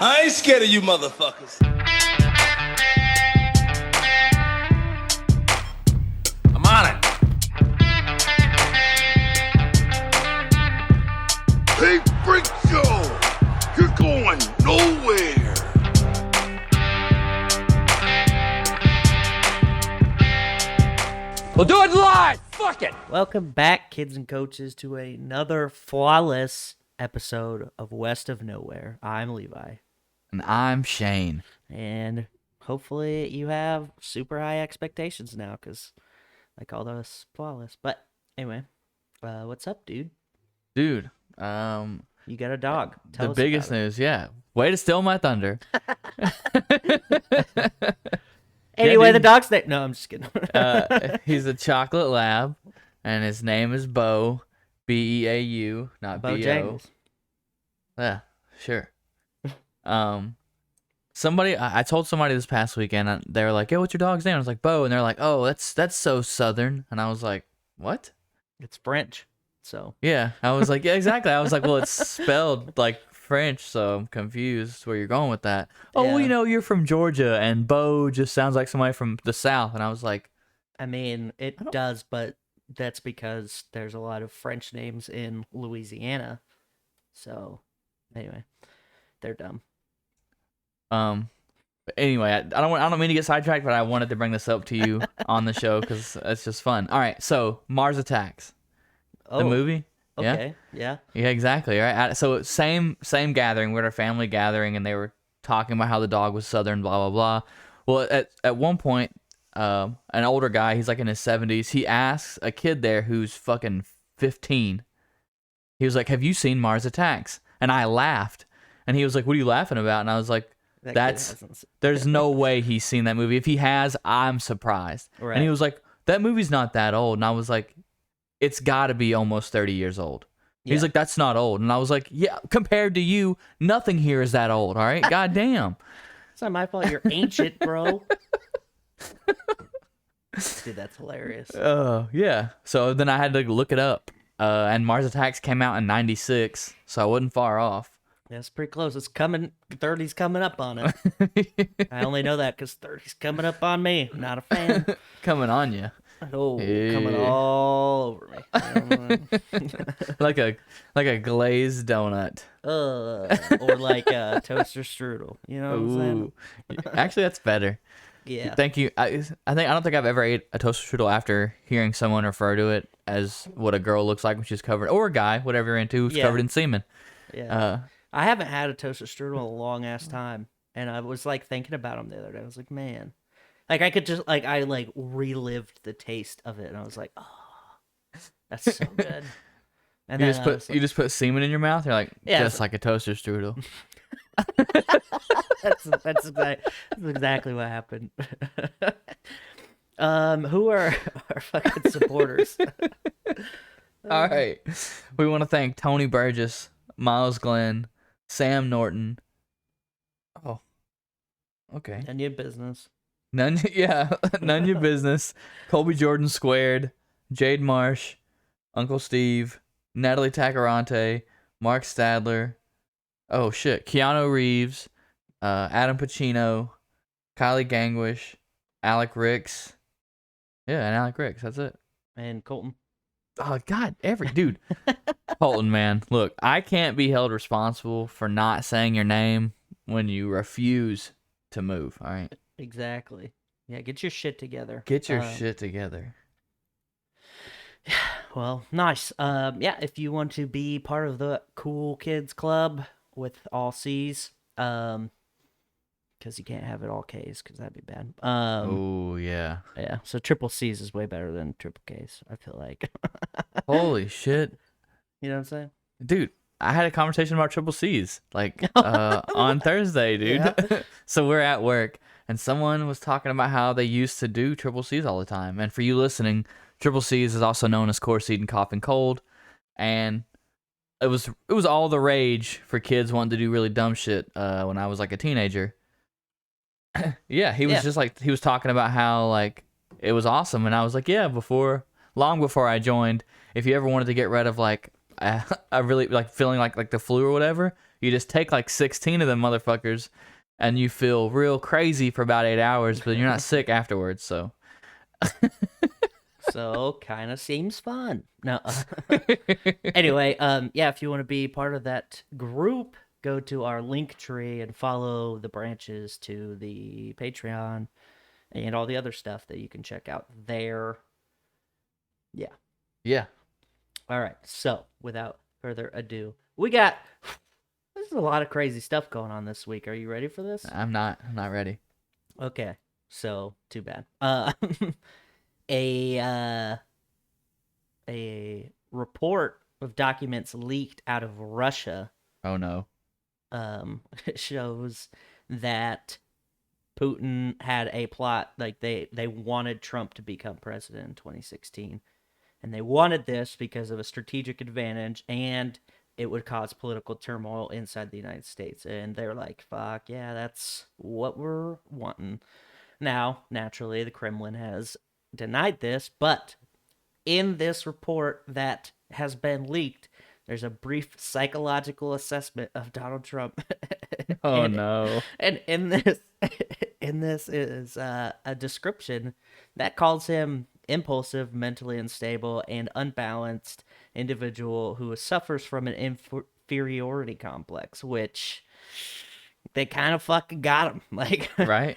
I ain't scared of you motherfuckers. I'm on it. Hey, freak show! You're going nowhere! We'll do it live! Fuck it! Welcome back, kids and coaches, to another flawless episode of West of Nowhere. I'm Levi. And I'm Shane. And hopefully you have super high expectations now, because I called us flawless. But anyway, what's up, dude? Dude, You got a dog. Tell the us biggest about it. news, yeah. Way to steal my thunder. Anyway, dude. the dog's name. No, I'm just kidding. He's a chocolate lab, and his name is Bo. B-E-A-U, not B-O. Bojangles. Yeah, sure. I told somebody this past weekend, they were like, "Yo, what's your dog's name?" I was like, "Bo," and they're like, "Oh, that's so Southern," and I was like, "What?" It's French, so. Yeah, I was like, yeah, exactly. I was like, well, it's spelled like French, so I'm confused where you're going with that. Oh, well, Yeah. you're from Georgia, and Bo just sounds like somebody from the South, and I was like, I mean, it does, but that's because there's a lot of French names in Louisiana. So, anyway, they're dumb. but anyway, I don't mean to get sidetracked, but I wanted to bring this up to you on the show because it's just fun. All right, so Mars Attacks, the movie. Okay, yeah. Yeah, exactly. Right. So same gathering. We're at a family gathering, and they were talking about how the dog was Southern, blah blah blah. Well, at one point, an older guy, he's like in his 70s. He asks a kid there who's fucking 15. He was like, "Have you seen Mars Attacks?" And I laughed, and he was like, "What are you laughing about?" And I was like, That kid "That's hasn't there's no way he's seen that movie. If he has, I'm surprised." Right. And he was like, "That movie's not that old." And I was like, "It's got to be almost 30 years old." He's Yeah. like, "That's not old." And I was like, "Yeah, compared to you, nothing here is that old, all right? God damn." It's not my fault. You're ancient, bro. Dude, that's hilarious. Yeah. So then I had to look it up. And Mars Attacks came out in 96, so I wasn't far off. That's pretty close. It's coming. 30's coming up on it. I only know that because 30's coming up on me. Not a fan. Coming on you. Oh, Yeah. coming all over me. like a glazed donut. Or like a toaster strudel. You know what I'm saying? Ooh. Actually, that's better. Yeah. Thank you. I don't think I've ever ate a toaster strudel after hearing someone refer to it as what a girl looks like when she's covered, or a guy, whatever you're into, who's Yeah. covered in semen. Yeah. I haven't had a toaster strudel in a long ass time, and I was like thinking about them the other day. I was like, man, like I could just like I like relived the taste of it, and I was like, oh, that's so good. And You then just I put was you just put semen in your mouth. You're like, Yeah, just like a toaster strudel. that's exactly what happened. Who are our fucking supporters? All right, we want to thank Tony Burgess, Miles Glenn, Sam Norton. Oh, okay. And your business. None your business. Colby Jordan Squared, Jade Marsh, Uncle Steve, Natalie Tacarante, Mark Stadler. Oh shit, Keanu Reeves, Adam Pacino, Kylie Gangwish, Alec Ricks. Yeah, and Alec Ricks. That's it. And Colton. Oh God, dude. Colton, man, look, I can't be held responsible for not saying your name when you refuse to move. All right, Exactly. Yeah, get your shit together. get your shit together. Well, nice. Yeah, if you want to be part of the Cool Kids Club with all C's, because you can't have it all K's, because that'd be bad. Oh yeah. Yeah, so triple C's is way better than triple K's, I feel like. Holy shit, You know what I'm saying? dude. I had a conversation about triple C's like on Thursday, dude. Yeah. So we're at work, and someone was talking about how they used to do triple C's all the time. And for you listening, triple C's is also known as core seed and cough and cold, and it was all the rage for kids wanting to do really dumb shit when I was like a teenager. Yeah, he was just like, he was talking about how like it was awesome, and I was like, yeah, long before I joined, if you ever wanted to get rid of like I really like feeling like the flu or whatever, You just take like 16 of them motherfuckers, and you feel real crazy for about 8 hours, but you're not sick afterwards. So So kind of seems fun. No. Anyway, yeah, if you want to be part of that group, go to our link tree and follow the branches to the Patreon and all the other stuff that you can check out there. Yeah. yeah, All right. So, without further ado, there's a lot of crazy stuff going on this week. Are you ready for this? I'm not ready. Okay. So, too bad. A report of documents leaked out of Russia Oh no. shows that Putin had a plot, like they wanted Trump to become president in 2016, and they wanted this because of a strategic advantage, and it would cause political turmoil inside the United States. And they're like, fuck yeah, that's what we're wanting. Now, naturally, the Kremlin has denied this, but in this report that has been leaked, there's a brief psychological assessment of Donald Trump. Oh no. And in this is a description that calls him impulsive, mentally unstable, and unbalanced individual who suffers from an inferiority complex, which they kind of fucking got him. Like, Right?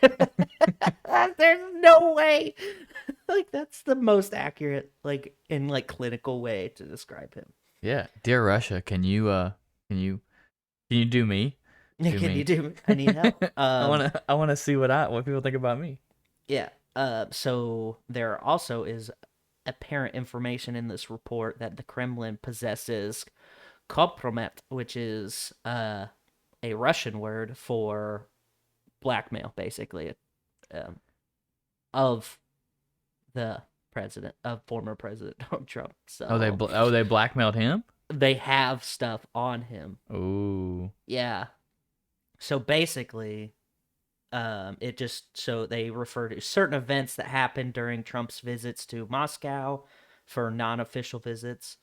there's no way. Like, that's the most accurate, like, in like clinical way to describe him. Yeah. Dear Russia, can you do me? Can you do? I need help. I wanna see what people think about me. Yeah. So there also is apparent information in this report that the Kremlin possesses kompromat, which is a Russian word for blackmail, basically, of the former President Donald Trump. So they blackmailed him? they have stuff on him. Ooh. Yeah. So basically, so they refer to certain events that happened during Trump's visits to Moscow for non-official visits,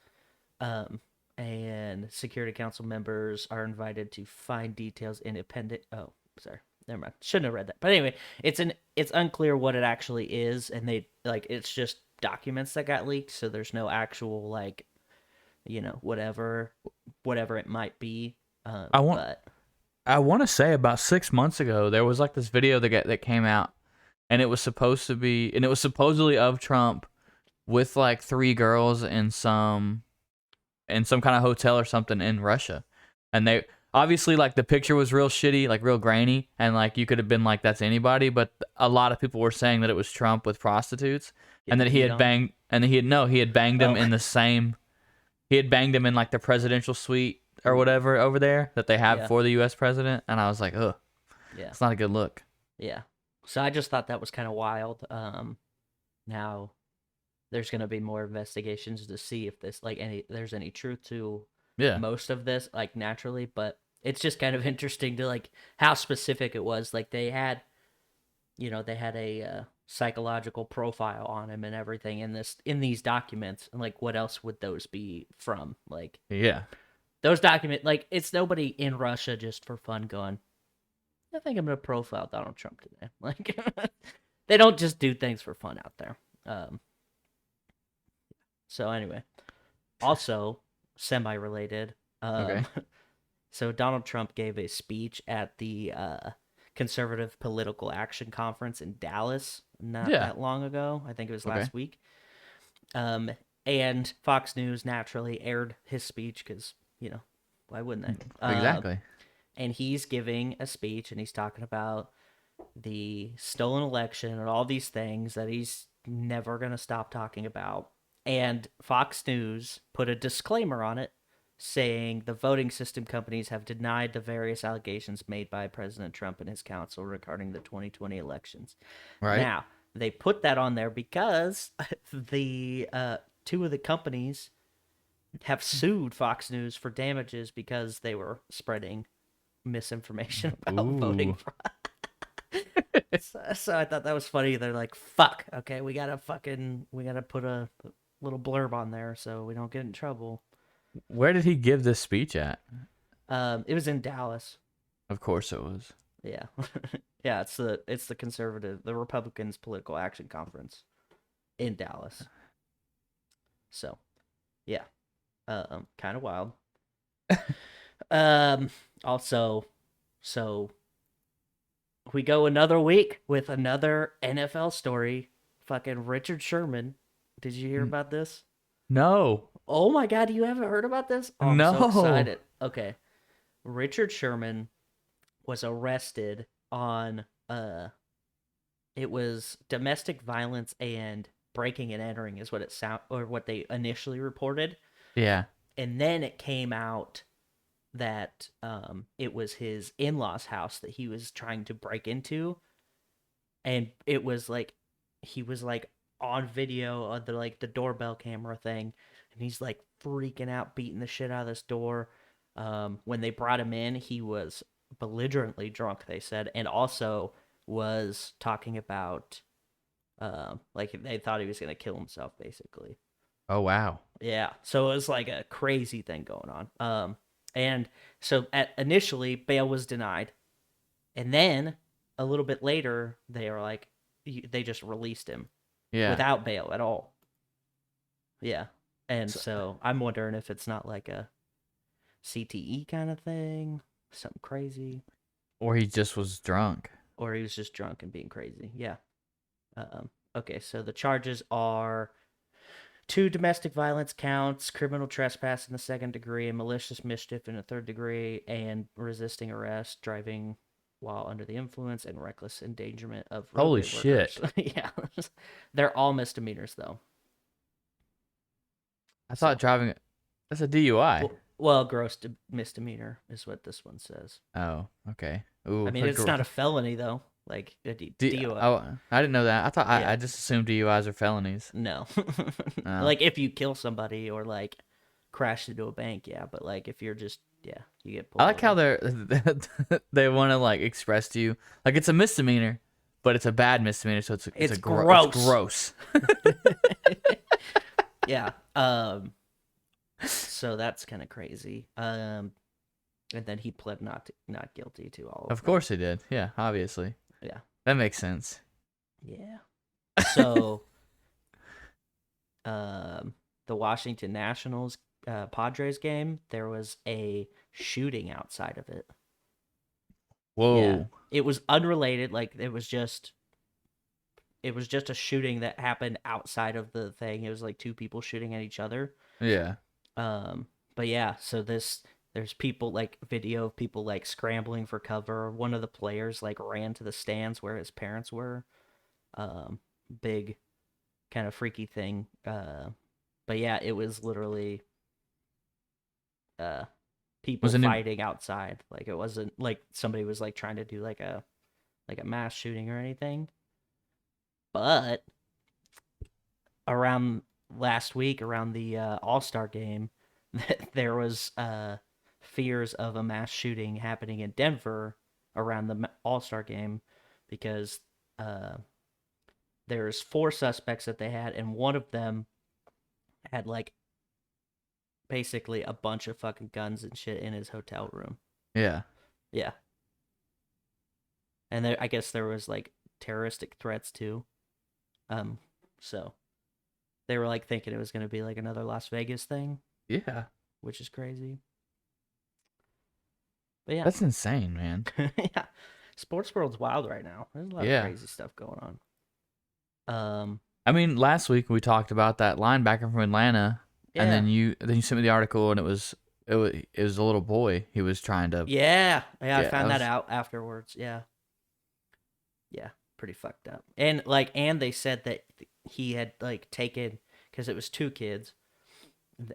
and Security Council members are invited to find details independent. Oh, sorry, never mind. Shouldn't have read that. But anyway, it's unclear what it actually is, and it's just documents that got leaked, so there's no actual whatever it might be. I want to say about 6 months ago, there was like this video that came out, and it was supposedly of Trump with like 3 girls in some kind of hotel or something in Russia, and they obviously, like, the picture was real shitty, like real grainy, and like you could have been like, that's anybody, but a lot of people were saying that it was Trump with prostitutes, and that he had banged him in the same, he had banged him in like the presidential suite or whatever over there that they have for the U.S. president, and I was like, ugh, Yeah. it's not a good look. Yeah. So I just thought that was kind of wild. Now there's going to be more investigations to see if there's any truth to most of this, like, naturally, but it's just kind of interesting to like how specific it was. Like they had a psychological profile on him and everything in these documents, and like what else would those be from? Like, Yeah. those documents, like, it's nobody in Russia just for fun going, I think I'm going to profile Donald Trump today. Like, they don't just do things for fun out there. So anyway, also semi-related. Okay. So Donald Trump gave a speech at the Conservative Political Action Conference in Dallas not that long ago. I think it was last week. And Fox News naturally aired his speech because, why wouldn't they? Exactly. And he's giving a speech, and he's talking about the stolen election and all these things that he's never going to stop talking about. And Fox News put a disclaimer on it saying the voting system companies have denied the various allegations made by President Trump and his counsel regarding the 2020 elections. Right. Now, they put that on there because the 2 of the companies have sued Fox News for damages because they were spreading misinformation about voting fraud. So I thought that was funny. They're like, fuck, okay, we gotta put a little blurb on there so we don't get in trouble. Where did he give this speech at? It was in Dallas. Of course it was. Yeah. Yeah, it's the Republicans Political Action Conference in Dallas. So, yeah. Kind of wild. Also, so we go another week with another NFL story. Fucking Richard Sherman. Did you hear about this? No. Oh my God, you haven't heard about this? Oh, I'm No. so excited. Okay. Richard Sherman was arrested on it was domestic violence and breaking and entering is what they initially reported. Yeah. And then it came out that it was his in-laws' house that he was trying to break into, and it was like he was like on video on the doorbell camera thing, and he's like freaking out, beating the shit out of this door. When they brought him in, he was belligerently drunk, they said, and also was talking about like they thought he was gonna kill himself, basically. Oh wow. Yeah, so it was like a crazy thing going on. And so initially bail was denied, and then a little bit later they were like they just released him without bail at all. Yeah, and so I'm wondering if it's not like a CTE kind of thing, something crazy, Or he just was drunk. or he was just drunk and being crazy. Yeah. Okay, so the charges are 2 domestic violence counts, criminal trespass in the 2nd degree, and malicious mischief in the 3rd degree, and resisting arrest, driving while under the influence, and reckless endangerment of roadway Holy workers. shit. Yeah. They're all misdemeanors, though. I thought driving. That's a DUI. Well, gross misdemeanor is what this one says. Oh, okay. Ooh, I mean, it's not a felony, though. Like a DUI. Oh, I didn't know that. I thought Yeah. I just assumed DUIs are felonies. No. Oh. Like if you kill somebody or like crash into a bank, yeah. But like if you're just you get pulled I like over. how they want to like express to you like it's a misdemeanor, but it's a bad misdemeanor, so it's It's It's gross. Yeah. So that's kind of crazy. And then he pled not guilty to all of Of them. course he did. Yeah, obviously. Yeah. That makes sense. Yeah. So, the Washington Nationals Padres game, there was a shooting outside of it. Whoa. Yeah. It was unrelated. Like it was just a shooting that happened outside of the thing. It was like 2 people shooting at each other. Yeah. But yeah, so there's people like video of people like scrambling for cover. One of the players like ran to the stands where his parents were. Big kind of freaky thing. But yeah, it was literally people fighting outside. Like it wasn't like somebody was like trying to do like a mass shooting or anything. But around last week, around the All-Star game, there was fears of a mass shooting happening in Denver around the All-Star game because there's 4 suspects that they had, and one of them had like basically a bunch of fucking guns and shit in his hotel room. Yeah. Yeah. And I guess there was like terroristic threats too. So they were like thinking it was going to be like another Las Vegas thing. Yeah. Which is crazy. But yeah. That's insane, man. Yeah. Sports world's wild right now. There's a lot of crazy stuff going on. I mean, last week we talked about that linebacker from Atlanta, and then you sent me the article, and it was a little boy. He was trying to. Yeah, I found that out afterwards. Yeah, pretty fucked up. And they said that he had like taken, because it was 2 kids.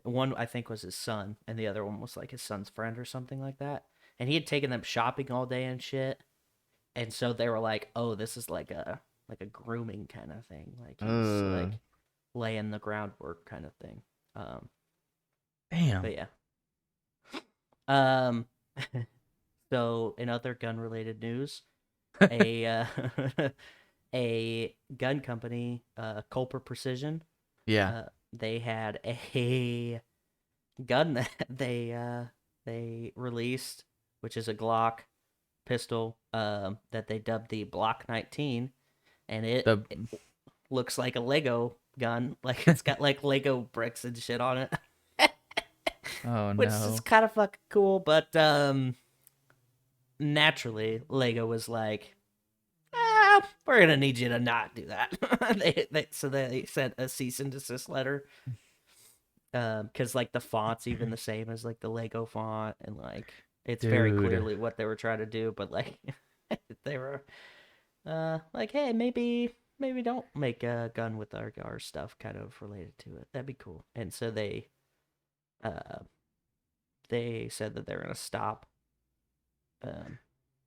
One I think was his son, and the other one was like his son's friend or something like that. And he had taken them shopping all day and shit. And so they were like, "Oh, this is like a grooming kind of thing. Like he's like laying the groundwork kind of thing." Damn. But yeah. So in other gun-related news, a gun company, Culper Precision. Yeah. They had a gun that they they released, which is a Glock pistol that they dubbed the Block 19, and it looks like a Lego gun. Like it's got like Lego bricks and shit on it. Oh Which no. is kind of fucking cool, but naturally Lego was like, we're gonna need you to not do that. So they sent a cease and desist letter. Because like the font's even the same as like the Lego font, and like it's very Dude. clearly what they were trying to do, but like they were like, hey, maybe don't make a gun with our stuff kind of related to it. That'd be cool. And so they said that they're gonna stop.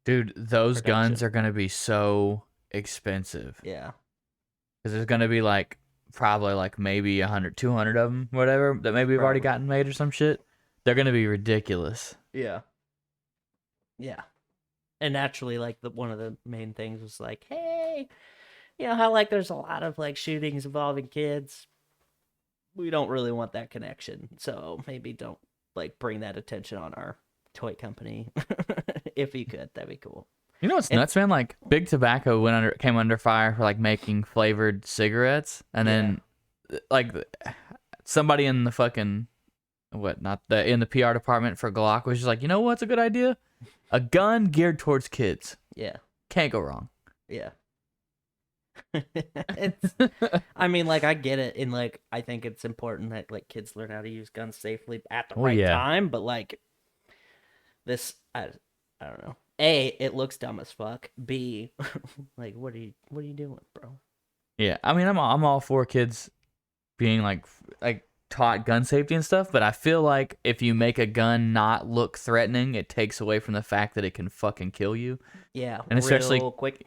Dude, those Production. guns are gonna be so expensive. Yeah. Because there's gonna be like probably like maybe 100, 200 of them, whatever, that maybe have already Probably. gotten made or some shit. They're gonna be ridiculous. Yeah. Yeah. And naturally, like one of the main things was like, hey, you know how like there's a lot of like shootings involving kids. We don't really want that connection, so maybe don't like bring that attention on our toy company. If you could, that'd be cool. You know what's nuts, man? Like Big Tobacco came under fire for like making flavored cigarettes, and then like somebody in the fucking in the PR department for Glock was just like, you know what's a good idea? A gun geared towards kids. Yeah. Can't go wrong. Yeah. I mean, like, I get it, and like I think it's important that like kids learn how to use guns safely at the right time, but like this I don't know. A, it looks dumb as fuck. B, like what are you doing, bro? Yeah, I mean, I'm all for kids being like taught gun safety and stuff, but I feel like if you make a gun not look threatening, it takes away from the fact that it can fucking kill you. Yeah, and especially real quick.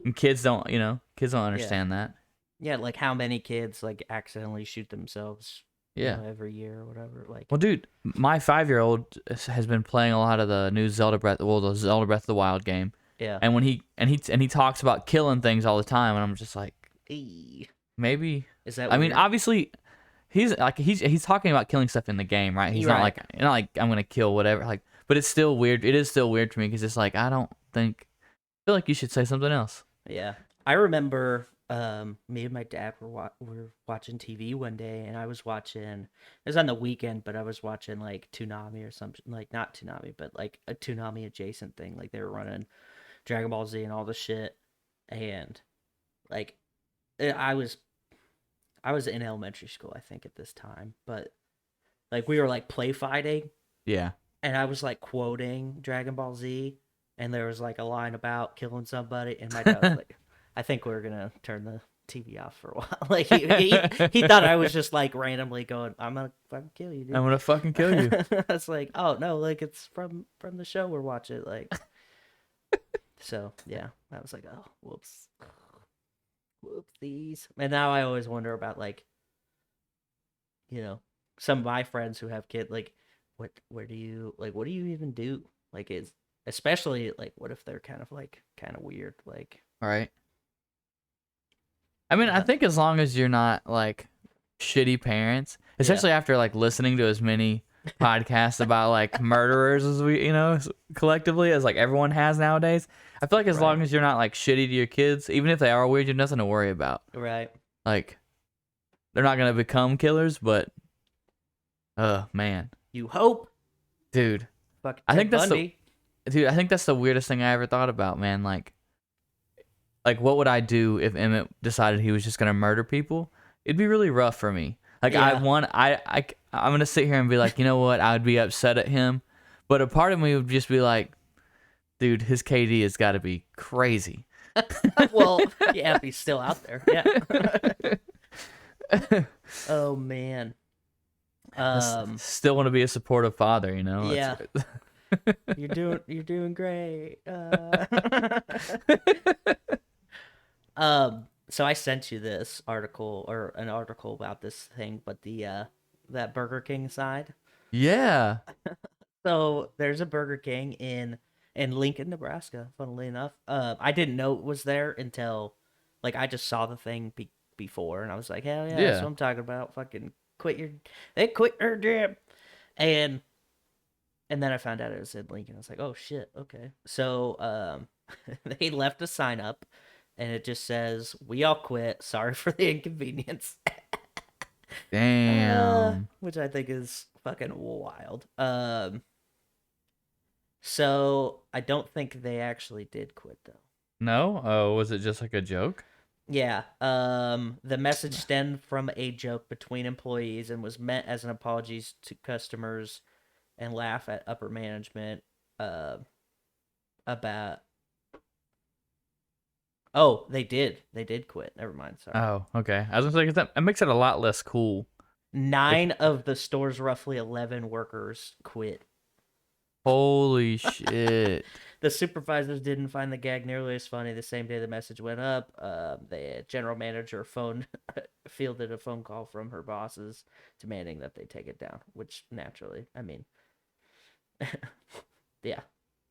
And kids don't understand that. Yeah, like how many kids like accidentally shoot themselves? Every year or whatever. Like, well, dude, my 5-year-old has been playing a lot of the new the Zelda Breath of the Wild game. Yeah, and when he talks about killing things all the time, and I'm just like, maybe is that? I mean, obviously, he's talking about killing stuff in the game, right? He's not like I'm gonna kill whatever, like, but it's still weird. It is still weird to me because it's like I feel like you should say something else. Yeah, I remember. Me and my dad were watching TV one day, and I was watching. It was on the weekend, but I was watching like Toonami or something, like not Toonami, but like a Toonami adjacent thing. Like they were running Dragon Ball Z and all the shit, and like I was in elementary school, I think, at this time, but like we were like play fighting. Yeah. And I was like quoting Dragon Ball Z, and there was like a line about killing somebody, and my dad was like, I think we're gonna turn the TV off for a while. Like he thought I was just like randomly going, I'm gonna fucking kill you, dude. I'm gonna fucking kill you. I was like, oh no, like it's from the show we're watching, like. So yeah, I was like, oh, whoopsies. And now I always wonder about like, you know, some of my friends who have kids, like, what do you even do? Like, especially like, what if they're kind of weird, like. Right. I mean, I think as long as you're not like shitty parents, especially after like listening to as many podcasts about like murderers as we, collectively as like everyone has nowadays, I feel like as long as you're not like shitty to your kids, even if they are weird, you have nothing to worry about. Right. Like, they're not gonna become killers, but, man. You hope, dude. Fuck, I think Bundy. I think that's the weirdest thing I ever thought about, man. Like, what would I do if Emmett decided he was just gonna murder people? It'd be really rough for me. Like, I'm gonna sit here and be like, you know what? I would be upset at him, but a part of me would just be like, dude, his KD has got to be crazy. Well, yeah, if he's still out there, yeah. Oh man. Still want to be a supportive father, Yeah. You're doing great. So I sent you this article, or an article about this thing, but that Burger King side. Yeah. So there's a Burger King in Lincoln, Nebraska, funnily enough. I didn't know it was there until, like, I just saw the thing before, and I was like, hell yeah, that's what I'm talking about. Fucking quit your job. And And then I found out it was in Lincoln. I was like, oh shit, okay. So they left a sign up, and it just says, "We all quit. Sorry for the inconvenience." Damn. Which I think is fucking wild. So I don't think they actually did quit though. No? Oh, was it just like a joke? Yeah. The message stemmed from a joke between employees and was meant as an apology to customers and laugh at upper management uh, about. Oh, they did. They did quit. Never mind. Sorry. Oh, okay. I was gonna say 'cause that makes it a lot less cool. Nine of the store's roughly 11 workers quit. Holy shit. The supervisors didn't find the gag nearly as funny. The same day the message went up, the general manager fielded a phone call from her bosses demanding that they take it down, which naturally, I mean, yeah.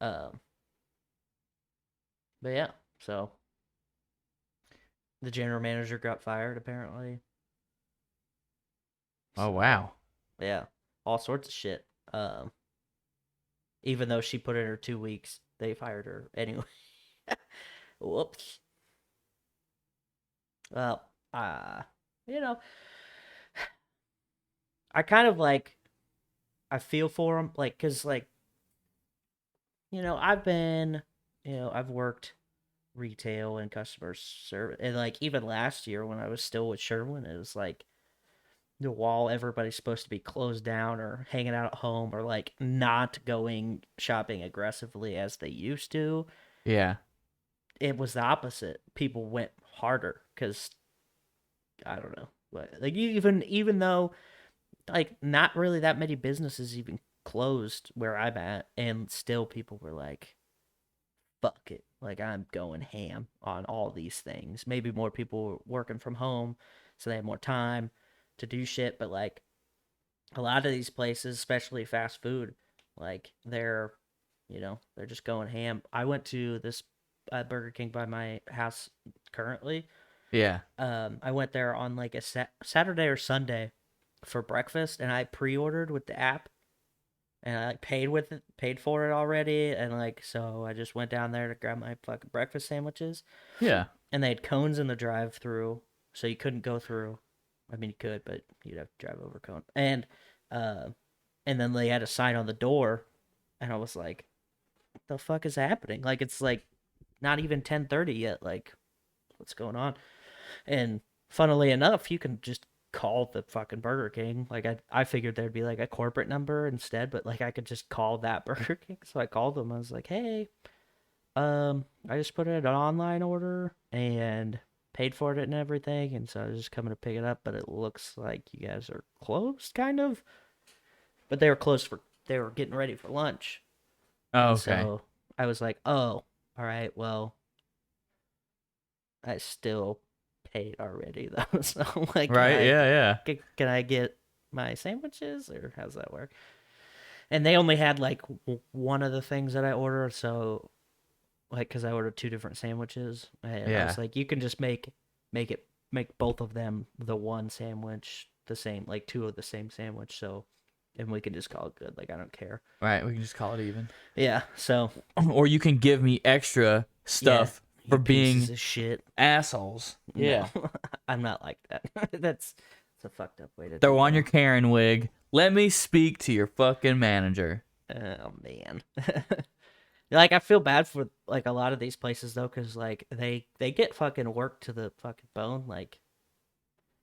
But yeah, so the general manager got fired apparently. Oh wow. Yeah, all sorts of shit. Even though she put in her 2 weeks, they fired her anyway. Whoops. Well, you know, I kind of like, I feel for them, like, cause like, I've worked retail and customer service, and like even last year when I was still with Sherman, it was like while everybody's supposed to be closed down or hanging out at home or like not going shopping aggressively as they used to, Yeah. it was the opposite. People went harder because I don't know, like even though like not really that many businesses even closed where I'm at, and still people were like, "Fuck it!" Like I'm going ham on all these things. Maybe more people were working from home, so they had more time to do shit. But like a lot of these places, especially fast food, like they're just going ham. I went to this Burger King by my house currently. Yeah. I went there on like a Saturday or Sunday for breakfast, and I pre-ordered with the app, and I like paid for it already, and like so I just went down there to grab my fucking breakfast sandwiches, Yeah. and they had cones in the drive-through, so you couldn't go through. I mean, you could, but you'd have to drive over cone, uh, and then they had a sign on the door, and I was like, "What the fuck is happening? Like it's like not even 10:30 yet. Like what's going on?" And funnily enough, you can just call the fucking Burger King. Like I figured there'd be like a corporate number instead, but like I could just call that Burger King. So I called them. I was like, "Hey, I just put in an online order and paid for it and everything, and so I was just coming to pick it up, but it looks like you guys are closed, kind of." But they were they were getting ready for lunch. Oh, And okay. so I was like, "Oh, all right, well, I still paid already though." So I'm like, Right. Yeah. Yeah. can I get my sandwiches, or how's that work? And they only had like one of the things that I ordered, so like because I ordered two different sandwiches, and I Yeah. was like, you can just make both of them the one sandwich, the same, like two of the same sandwich, so and we can just call it good. Like I don't care. Right. We can just call it even. Yeah. So Or you can give me extra stuff you for pieces being of shit. assholes. Yeah. No, I'm not like that. That's a fucked up way to Throw think on of your it. Karen wig. Let me speak to your fucking manager. Oh man. Like I feel bad for like a lot of these places though, because like they get fucking worked to the fucking bone, like,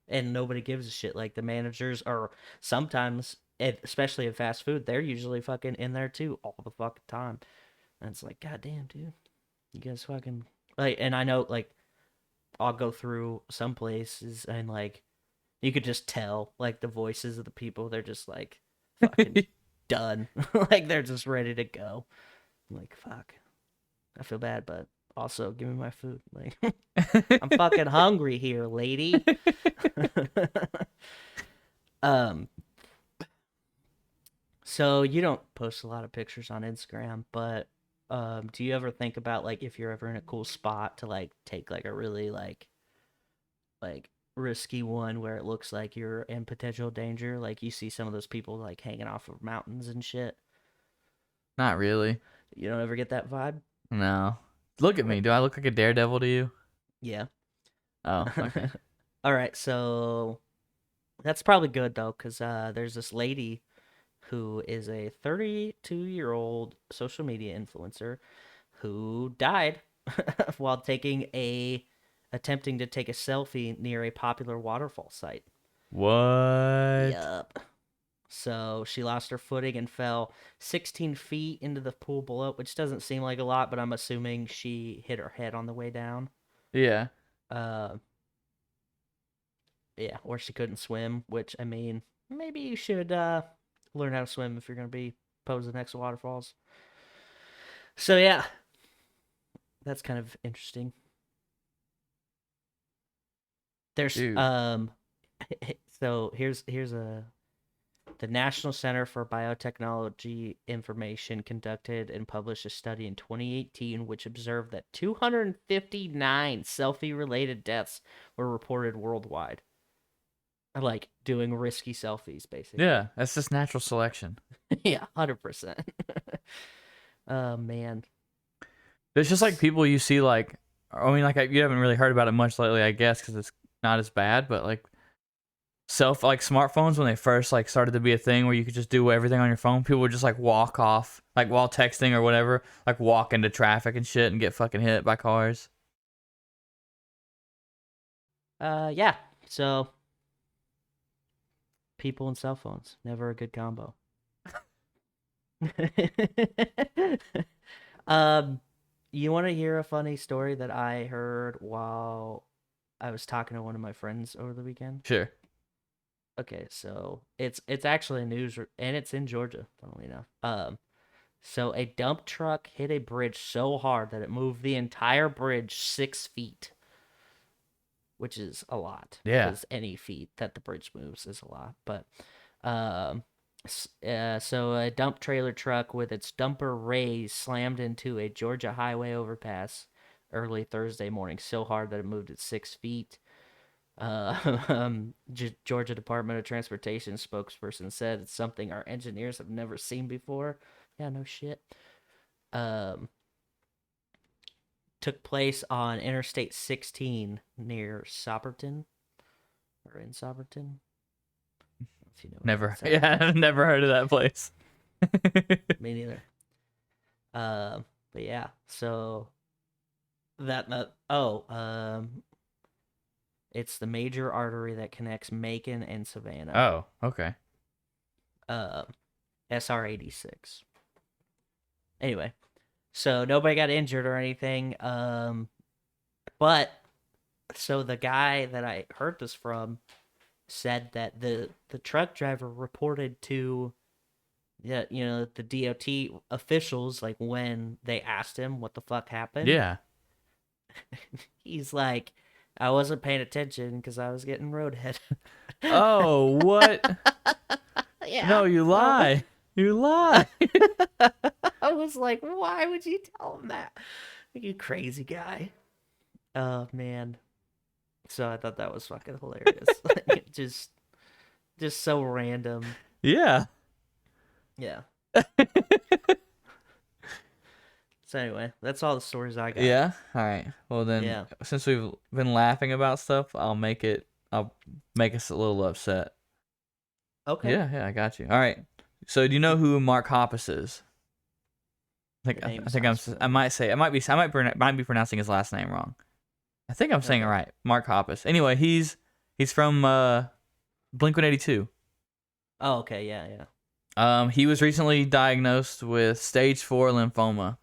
and nobody gives a shit. Like the managers are sometimes, especially in fast food, they're usually fucking in there too all the fucking time, and it's like, goddamn, dude, you guys fucking like. And I know like I'll go through some places and like you could just tell like the voices of the people, they're just like fucking done, like they're just ready to go. I'm like, fuck. I feel bad, but also give me my food. Like, I'm fucking hungry here, lady. um, so you don't post a lot of pictures on Instagram, but do you ever think about like if you're ever in a cool spot to like take like a really like risky one where it looks like you're in potential danger? Like you see some of those people like hanging off of mountains and shit. Not really. You don't ever get that vibe? No. Look at me. Do I look like a daredevil to you? Yeah. Oh, okay. All right, so that's probably good though, because there's this lady who is a 32-year-old social media influencer who died while attempting to take a selfie near a popular waterfall site. What? Yup. So she lost her footing and fell 16 feet into the pool below, which doesn't seem like a lot, but I'm assuming she hit her head on the way down. Yeah. Uh, yeah, or she couldn't swim, which, I mean, maybe you should learn how to swim if you're going to be posed next to waterfalls. So, yeah, that's kind of interesting. There's, Dude. so here's the National Center for Biotechnology Information conducted and published a study in 2018 which observed that 259 selfie-related deaths were reported worldwide. Like doing risky selfies, basically. Yeah, that's just natural selection. Yeah, 100%. Oh man. It's just like people you see, like, I mean, like, you haven't really heard about it much lately, I guess, because it's not as bad, but like smartphones when they first like started to be a thing where you could just do everything on your phone, people would just like walk off, like while texting or whatever, like walk into traffic and shit and get fucking hit by cars. Yeah. So people and cell phones, never a good combo. um you want to hear a funny story that I heard while I was talking to one of my friends over the weekend? Sure. Okay, so it's actually news and it's in Georgia, funnily enough. So a dump truck hit a bridge so hard that it moved the entire bridge 6 feet, which is a lot. Yeah. Because any feet that the bridge moves is a lot. But um, so a dump trailer truck with its dumper raised slammed into a Georgia highway overpass early Thursday morning so hard that it moved it 6 feet. Georgia Department of Transportation spokesperson said it's something our engineers have never seen before. Yeah, no shit. Took place on Interstate 16 near Soperton, or in Soperton. If you know Never. Yeah, I've never heard of that place. Me neither. But yeah, so it's the major artery that connects Macon and Savannah. Oh, okay. SR 86. Anyway, so nobody got injured or anything. But so the guy that I heard this from said that the truck driver reported to the DOT officials, like, when they asked him what the fuck happened. Yeah. He's like, I wasn't paying attention because I was getting roadhead. Oh, what? Yeah. No, you lie. You lie. I was like, why would you tell him that? You crazy guy. Oh man. So I thought that was fucking hilarious. Like, just so random. Yeah. Yeah. So anyway, that's all the stories I got. Yeah. All right. Well then, Yeah. since we've been laughing about stuff, I'll make us a little upset. Okay. Yeah, I got you. All right. So do you know who Mark Hoppus is? I might be pronouncing his last name wrong. I think I'm saying it right. Mark Hoppus. Anyway, he's from Blink-182. Oh, okay. Yeah. He was recently diagnosed with stage 4 lymphoma.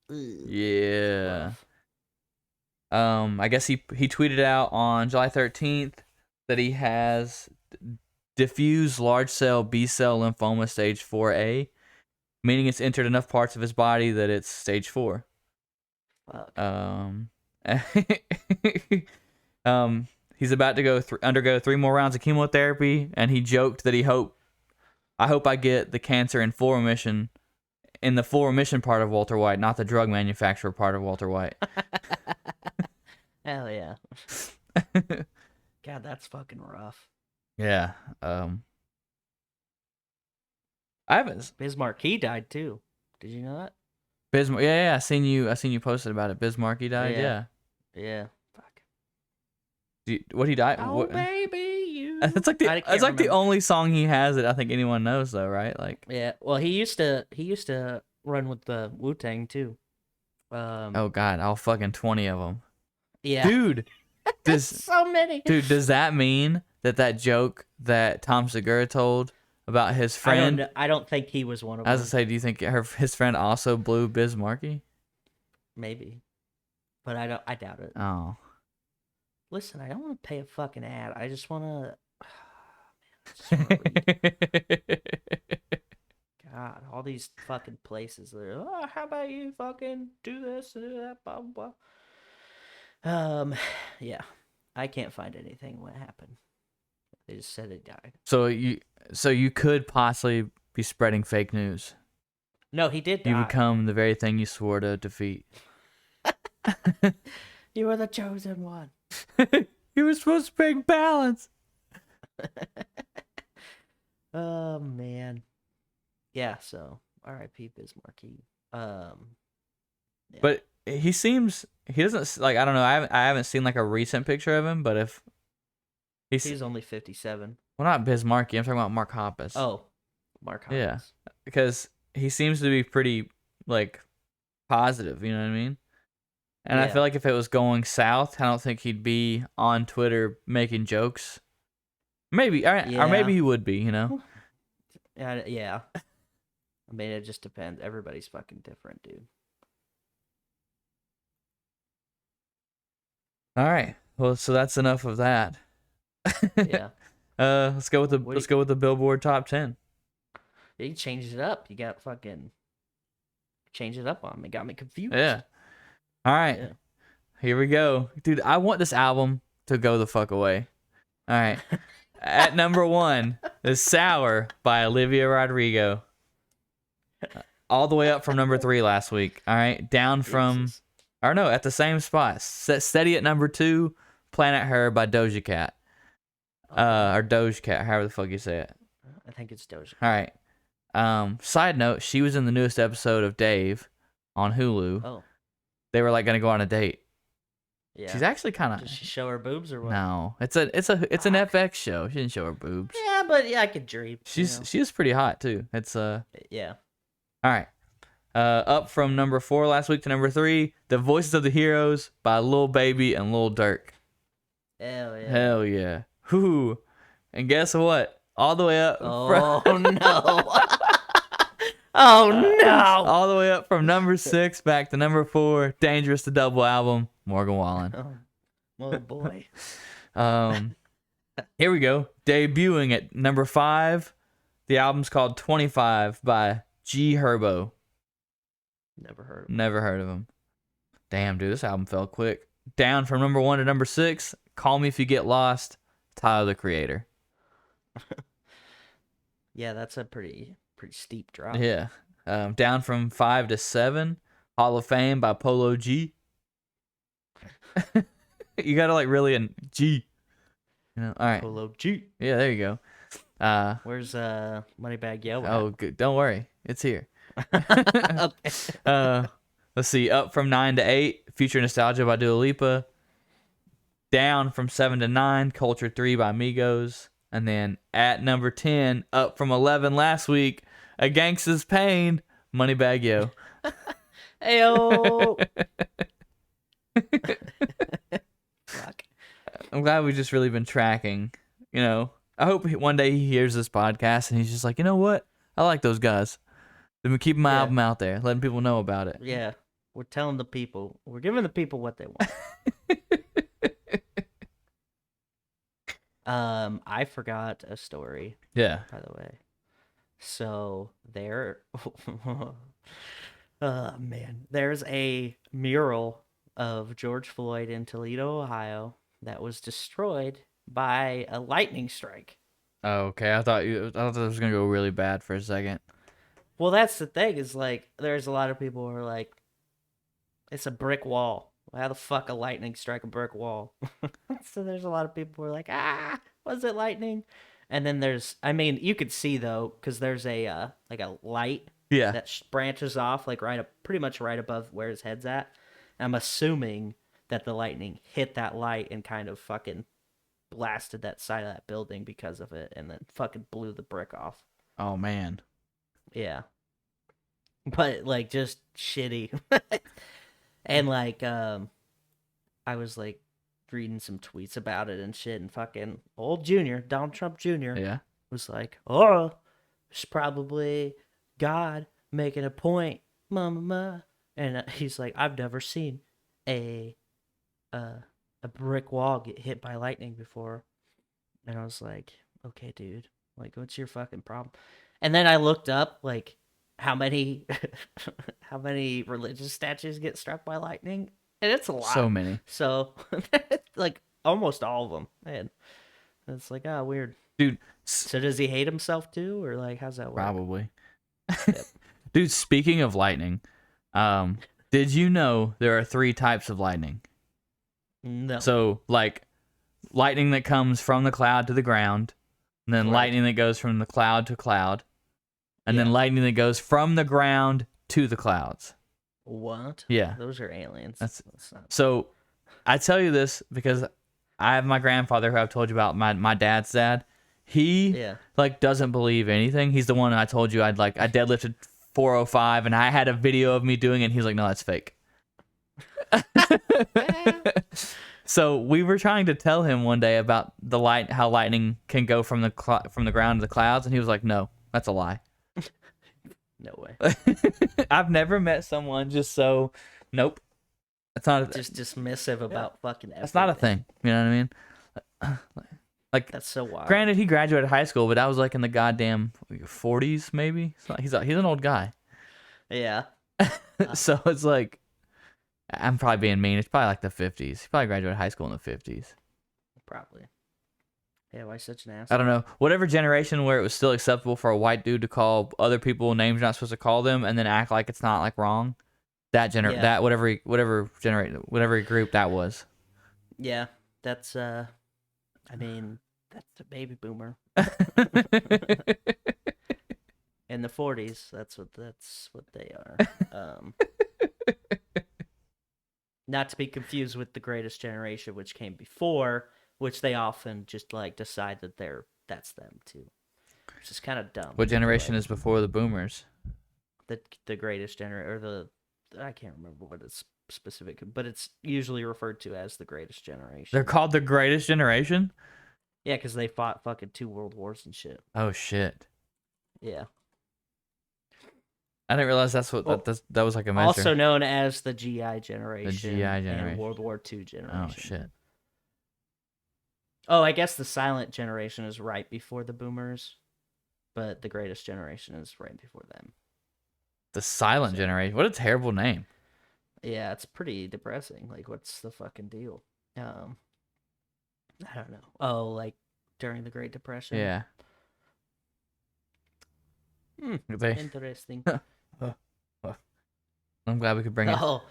Ugh, Yeah. I guess he tweeted out on July 13th that he has diffuse large cell B-cell lymphoma stage 4A, meaning it's entered enough parts of his body that it's stage 4. Fuck. He's about to undergo 3 more rounds of chemotherapy, and he joked that I hope I get the cancer in full remission, in the full remission part of Walter White, not the drug manufacturer part of Walter White. Hell yeah. God, that's fucking rough. Yeah. I haven't. Bismarck, he died too. Did you know that? Bismarck. Yeah, I seen you posted about it. Bismarck, he died. Yeah. Yeah. Yeah. Fuck. What he died? Oh, What? baby, you. It's like I can't the remember. only song he has that I think anyone knows though, right? Like, Yeah. Well, he used to run with the Wu-Tang too. oh god, all fucking 20 of them, Yeah. dude. Does So many. does that mean that joke that Tom Segura told about his friend? I don't think he was one of As I them. say, do you think his friend also blew Bismarcky? Maybe. But I doubt it. Oh, Listen, I don't want to pay a fucking ad. I just want to. God, all these fucking places. They're, oh, how about you fucking do this and do that, blah blah blah. Yeah, I can't find anything. What happened? They just said it died. so you could possibly be spreading fake news. No, he did die. You become the very thing you swore to defeat. You were the chosen one. You were supposed to bring balance. Oh man. Yeah. So R.I.P. Bismarcky. Yeah. But he doesn't like, I don't know. I haven't seen like a recent picture of him, but if he's only 57. well, not Bismarcky. I'm talking about Mark Hoppus. Oh, Mark Hoppus. Yeah, because he seems to be pretty like positive. You know what I mean? And I Yeah. feel like if it was going south, I don't think he'd be on Twitter making jokes. Maybe, or Yeah. maybe he would be. You know? Yeah. I mean, it just depends. Everybody's fucking different, dude. All right. Well, so that's enough of that. Yeah. Let's go with the Billboard top 10. You changed it up. You got fucking changed it up on me. Got me confused. Yeah. All right. Yeah. Here we go. Dude, I want this album to go the fuck away. All right. At number 1 is Sour by Olivia Rodrigo. All the way up from number 3 last week. All right. Down from, Jesus. or no, at the same spot. Steady at number 2, Planet Her by Doja Cat. Or Doja Cat, however the fuck you say it. I think it's Doja. All right. Side note, she was in the newest episode of Dave on Hulu. Oh. They were like gonna go on a date. Yeah. She's actually kind Did of she show her boobs or what? no. It's an FX show. She didn't show her boobs. Yeah, but yeah, I could dream. She is pretty hot too. It's Yeah. all right. Up from number 4 last week to number 3, The Voices of the Heroes by Lil Baby and Lil Durk. Hell yeah. Hell yeah. Whoo. And guess what? All the way up. Oh no. Oh no. All the way up from number 6 back to number 4, Dangerous the Double album, Morgan Wallen. Oh boy. Here we go. Debuting at number 5, the album's called 25 by G Herbo. Never heard Never heard of it. of him. Damn, dude, this album fell quick. Down from number 1 to number 6, Call Me If You Get Lost, Tyler the Creator. Yeah, that's a pretty steep drop. Yeah. Down from 5 to 7, Hall of Fame by Polo G. You gotta like really a G. You know, all right. Polo G. Yeah, there you go. Where's Moneybag Yo? at? Oh, good. Don't worry, it's here. Okay. Let's see. Up from 9 to 8, Future Nostalgia by Dua Lipa. Down from 7 to 9, Culture 3 by Migos. And then at number 10, up from 11 last week, A Gangsta's Pain, Moneybag Yo. Ayo. Fuck. I'm glad we've just really been tracking. You know, I hope one day he hears this podcast and he's just like, you know what? I like those guys. They've been keeping my album out there, letting people know about it. Yeah. We're telling the people. We're giving the people what they want. I forgot a story, Yeah. by the way. So there man. There's a mural of George Floyd in Toledo, Ohio that was destroyed by a lightning strike. Oh, okay. I thought it was gonna go really bad for a second. Well, that's the thing, is like there's a lot of people who are like, it's a brick wall. How the fuck a lightning strike a brick wall? So there's a lot of people who are like, was it lightning? And then there's, I mean, you could see though, because there's a like a light Yeah. that branches off like right up, pretty much right above where his head's at. I'm assuming that the lightning hit that light and kind of fucking blasted that side of that building because of it, and then fucking blew the brick off. Oh man. Yeah, but like just shitty. And like I was like reading some tweets about it and shit, and fucking old Junior, Donald Trump Jr. Yeah. was like, oh, it's probably God making a point, mama. And he's like, I've never seen a brick wall get hit by lightning before. And I was like, okay, dude, like, what's your fucking problem? And then I looked up like how many how many religious statues get struck by lightning, and it's a lot. So many. So like almost all of them, man. It's like, oh, weird. Dude, So does he hate himself too, or like how's that work? probably. Dude, speaking of lightning, did you know there are 3 types of lightning? No. So, like, lightning that comes from the cloud to the ground, and then Right. lightning that goes from the cloud to cloud, and then Yeah. lightning that goes from the ground to the clouds. What? Yeah. Those are aliens. That's- That's not... So, I tell you this because I have my grandfather who I've told you about, my dad's dad. He, Yeah. like, doesn't believe anything. He's the one I told you I deadlifted 405, and I had a video of me doing it, and he's like, no, that's fake. So we were trying to tell him one day about how lightning can go from the ground to the clouds, and he was like, "No, that's a lie." No way. I've never met someone just so, nope, that's not. Just dismissive about fucking everything. That's not a thing. You know what I mean? Like, That's so wild. granted, he graduated high school, but that was like in the goddamn 40s, maybe. He's an old guy, Yeah. so it's like. I'm probably being mean. It's probably like the 50s. He probably graduated high school in the 50s. Probably. Yeah, why such an I asshole? don't know. Whatever generation where it was still acceptable for a white dude to call other people names you're not supposed to call them and then act like it's not like wrong. Yeah. That whatever group that was. Yeah, that's I mean, that's a baby boomer. In the 40s, that's what they are. Not to be confused with the Greatest Generation, which came before, which they often just like decide that that's them too, which is kind of dumb. What generation is before the boomers? The Greatest Generation, or I can't remember what it's specific, but it's usually referred to as the Greatest Generation. They're called the Greatest Generation? Yeah, because they fought fucking 2 world wars and shit. Oh shit. Yeah. I didn't realize that's what that was like a measure. Also known as the GI generation. The GI generation. And World War II generation. Oh shit. Oh, I guess the silent generation is right before the boomers, but the Greatest Generation is right before them. The Silent Generation. What a terrible name. Yeah, it's pretty depressing. Like, what's the fucking deal? I don't know. Oh, like during the Great Depression? Yeah. Interesting. I'm glad we could bring it. Oh,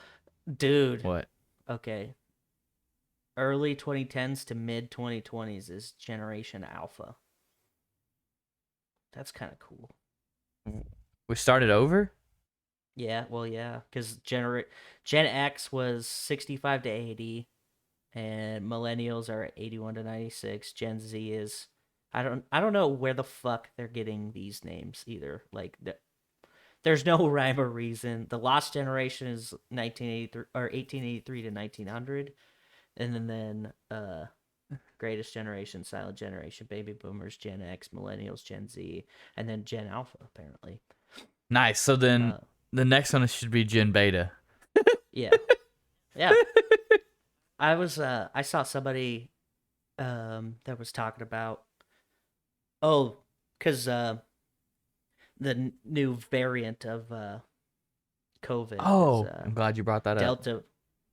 dude. What? Okay. Early 2010s to mid 2020s is Generation Alpha. That's kind of cool. We started over? Yeah, well, yeah, because Gen X was 65 to 80, and millennials are 81 to 96. Gen Z is, I don't know where the fuck they're getting these names either. Like, there's no rhyme or reason. The Lost Generation is 1983 or 1883 to 1900, and then Greatest Generation, Silent Generation, Baby Boomers, Gen X, Millennials, Gen Z, and then Gen Alpha apparently. Nice. So then the next one should be Gen Beta. Yeah. Yeah. I saw somebody that was talking about cuz the new variant of COVID Oh, is, I'm glad you brought that up.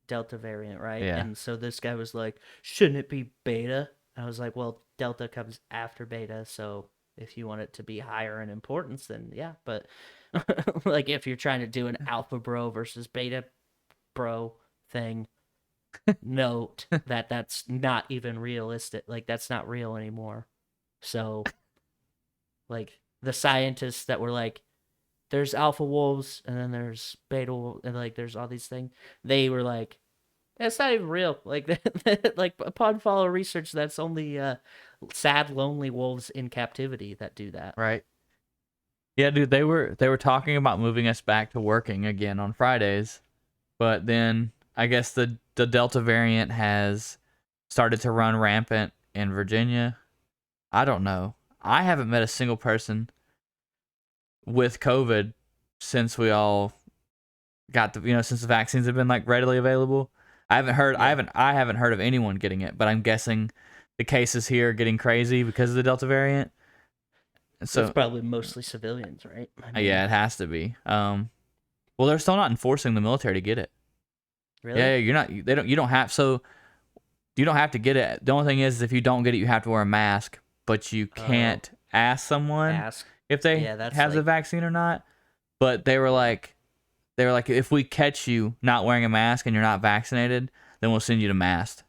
Delta variant, right? Yeah. And so this guy was like, "Shouldn't it be Beta?" I was like, "Well, Delta comes after Beta, so if you want it to be higher in importance, then yeah, but like if you're trying to do an Alpha Bro versus Beta Bro thing, note that that's not even realistic. Like that's not real anymore." So like the scientists that were like, there's alpha wolves and then there's beta and like there's all these things. They were like, it's not even real. Like like upon follow research, that's only sad, lonely wolves in captivity that do that. Right. Yeah, dude, they were talking about moving us back to working again on Fridays, but then I guess the Delta variant has started to run rampant in Virginia. I don't know. I haven't met a single person with COVID since we all got since the vaccines have been like readily available. I haven't heard of anyone getting it, but I'm guessing the cases here are getting crazy because of the Delta variant. So it's probably mostly civilians, right? yeah, it has to be. Well, they're still not enforcing the military to get it. Really? Yeah, you don't have to get it. The only thing is if you don't get it, you have to wear a mask, but you can't ask someone if they have the vaccine or not. But they were like, if we catch you not wearing a mask and you're not vaccinated, then we'll send you to masked.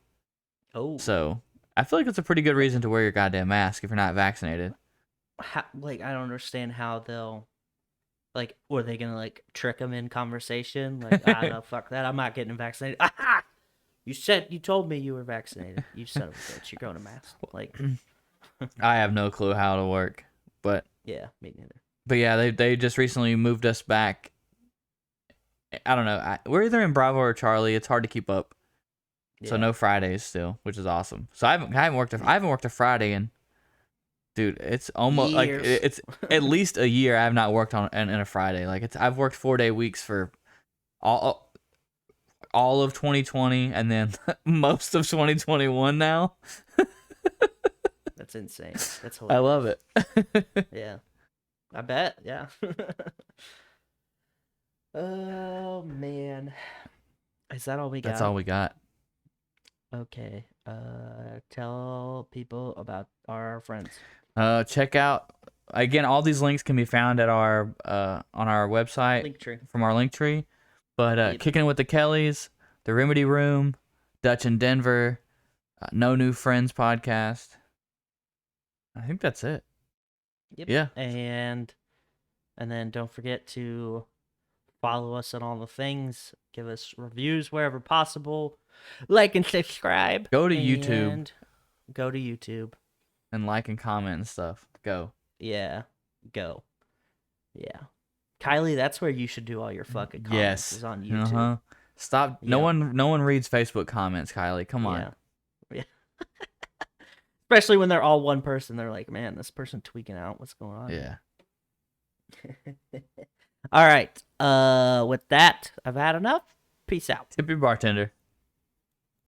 Oh. So I feel like it's a pretty good reason to wear your goddamn mask if you're not vaccinated. I don't understand how they'll, like, were they gonna like trick them in conversation? Like, no, fuck that, I'm not getting vaccinated. Aha! You told me you were vaccinated. You son of a bitch, you're going to mask. Like, I have no clue how to work, but yeah, me neither. But yeah, they just recently moved us back. I don't know. We're either in Bravo or Charlie. It's hard to keep up. Yeah. So no Fridays still, which is awesome. So I haven't worked a Friday in, dude. It's almost years. Like it's at least a year. I have not worked on in a Friday. Like I've worked 4-day weeks for all of 2020 and then most of 2021 now. That's insane. That's hilarious. I love it. Yeah. I bet, yeah. Oh, man. Is that all we got? That's all we got. Okay. Tell people about our friends. Check out, again, all these links can be found at our on our website. Linktree. From our Linktree. But Kicking With the Kellys, The Remedy Room, Dutch in Denver, No New Friends podcast. I think that's it. Yep. Yeah. And then don't forget to follow us on all the things. Give us reviews wherever possible. Like and subscribe. Go to YouTube. Go to YouTube. And like and comment and stuff. Go. Yeah. Go. Yeah. Kylie, that's where you should do all your fucking comments. Is on YouTube. Uh-huh. Stop. Yep. No one reads Facebook comments, Kylie. Come on. Yeah. Especially when they're all one person. They're like, man, this person tweaking out. What's going on? Yeah. All right. With that, I've had enough. Peace out. Tip your bartender.